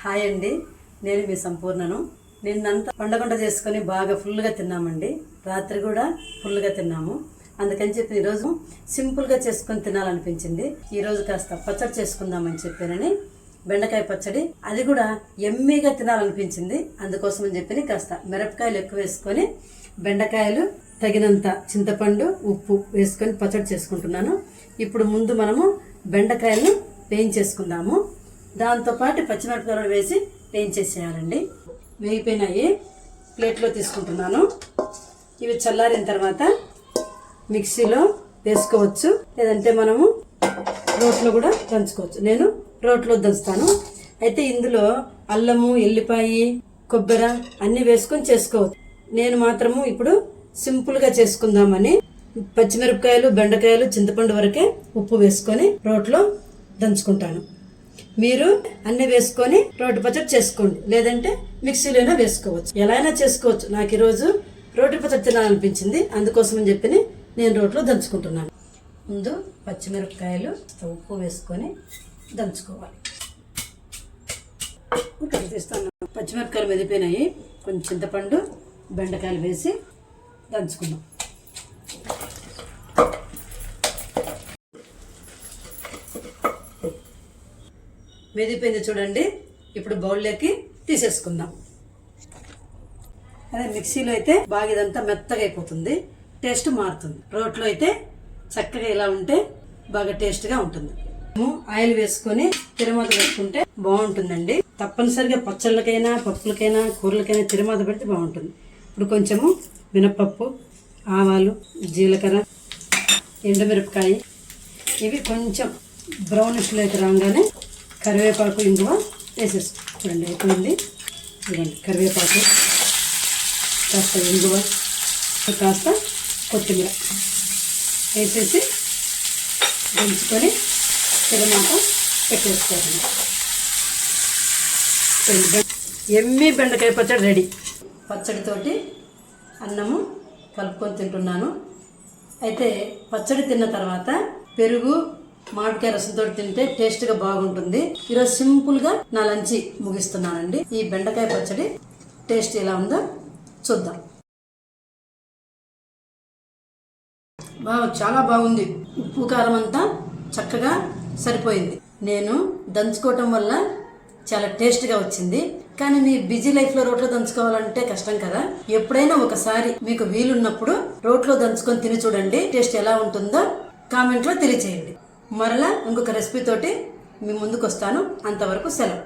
Hi అండి, నేను మీ సంపూర్ణను. నిన్నంతా వండకుండా చేసుకొని బాగా ఫుల్గా తిన్నామండి. రాత్రి కూడా ఫుల్గా తిన్నాము. అందుకని చెప్పి ఈరోజు సింపుల్గా చేసుకొని తినాలనిపించింది. ఈరోజు కాస్త పచ్చడి చేసుకుందామని చెప్పానని బెండకాయ పచ్చడి, అది కూడా ఎమ్మీగా తినాలనిపించింది. అందుకోసం అని చెప్పి కాస్త మిరపకాయలు ఎక్కువ వేసుకొని, బెండకాయలు తగినంత చింతపండు, ఉప్పు వేసుకొని పచ్చడి చేసుకుంటున్నాను. ఇప్పుడు ముందు మనము బెండకాయలను వేయించేసుకుందాము. దాంతోపాటు పచ్చిమిరపకాయలు వేసి వేయించేసేయాలండి. వేగిపోయినాయి, ప్లేట్లో తీసుకుంటున్నాను. ఇవి చల్లారిన తర్వాత మిక్సీలో వేసుకోవచ్చు, లేదంటే మనము రోట్లో కూడా దంచుకోవచ్చు. నేను రోట్లో దంచుతాను. అయితే ఇందులో అల్లము, ఎల్లిపాయి, కొబ్బరి అన్నీ వేసుకొని చేసుకోవచ్చు. నేను మాత్రము ఇప్పుడు సింపుల్గా చేసుకుందామని పచ్చిమిరపకాయలు, బెండకాయలు, చింతపండు వరకే ఉప్పు వేసుకొని రోట్లో దంచుకుంటాను. మీరు అన్ని వేసుకొని రోటి పచ్చడి చేసుకోండి, లేదంటే మిక్సీలోనే వేసుకోవచ్చు. ఎలా అయినా చేసుకోవచ్చు. నాకు ఈరోజు రోటి పచ్చడి తినాలనిపించింది, అందుకోసం అని చెప్పి నేను రోట్లో దంచుకుంటున్నాను. ముందు పచ్చిమిరపకాయలు ఉప్పు వేసుకొని దంచుకోవాలి. తీస్తాను. పచ్చిమిరపకాయలు మెదిపోయినాయి, కొంచెం చింతపండు, బెండకాయలు వేసి దంచుకుందాం. మెదిపోయింది చూడండి. ఇప్పుడు బౌల్లోకి తీసేసుకుందాం. అదే మిక్సీలో అయితే బాగా ఇదంతా మెత్తగా అయిపోతుంది, టేస్ట్ మారుతుంది. రోట్లో అయితే చక్కగా ఇలా ఉంటే బాగా టేస్ట్గా ఉంటుంది. ఆయిల్ వేసుకొని తిరుమాత పెట్టుకుంటే బాగుంటుందండి. తప్పనిసరిగా పచ్చళ్ళకైనా, పప్పులకైనా, కూరలకైనా తిరుమాత పెడితే బాగుంటుంది. ఇప్పుడు కొంచెము మినపప్పు, ఆవాలు, జీలకర్ర, ఎండుమిరపకాయ ఇవి కొంచెం బ్రౌనిష్లోకి రాగానే కరివేపాకు, ఇంగువ వేసేసుకో. చూడండి అయిపోయింది. చూడండి కరివేపాకు, కాస్త ఇంగువ, కాస్త కొత్తిమీర వేసేసి దంచుకొని తిరమాత పెట్టేసుకోవాలి. ఎమ్మి బెండకాయ పచ్చడి రెడీ. పచ్చడితోటి అన్నము కలుపుకొని తింటున్నాను. అయితే పచ్చడి తిన్న తర్వాత పెరుగు, మామిడికాయ రసంతో తింటే టేస్ట్గా బాగుంటుంది. ఈరోజు సింపుల్గా నా లంచ్ ముగిస్తున్నానండి. ఈ బెండకాయ పచ్చడి టేస్ట్ ఎలా ఉందో చూద్దాం. చాలా బాగుంది. ఉప్పు కారం అంతా చక్కగా సరిపోయింది. నేను దంచుకోవటం వల్ల చాలా టేస్ట్గా వచ్చింది. కానీ మీ బిజీ లైఫ్లో రోట్లో దంచుకోవాలంటే కష్టం కదా. ఎప్పుడైనా ఒకసారి మీకు వీలున్నప్పుడు రోట్లో దంచుకొని తిని చూడండి, టేస్ట్ ఎలా ఉంటుందో కామెంట్లో తెలియచేయండి. మరలా ఇంకొక రెసిపీ తోటి మీ ముందుకు వస్తాను. అంతవరకు సెలవు.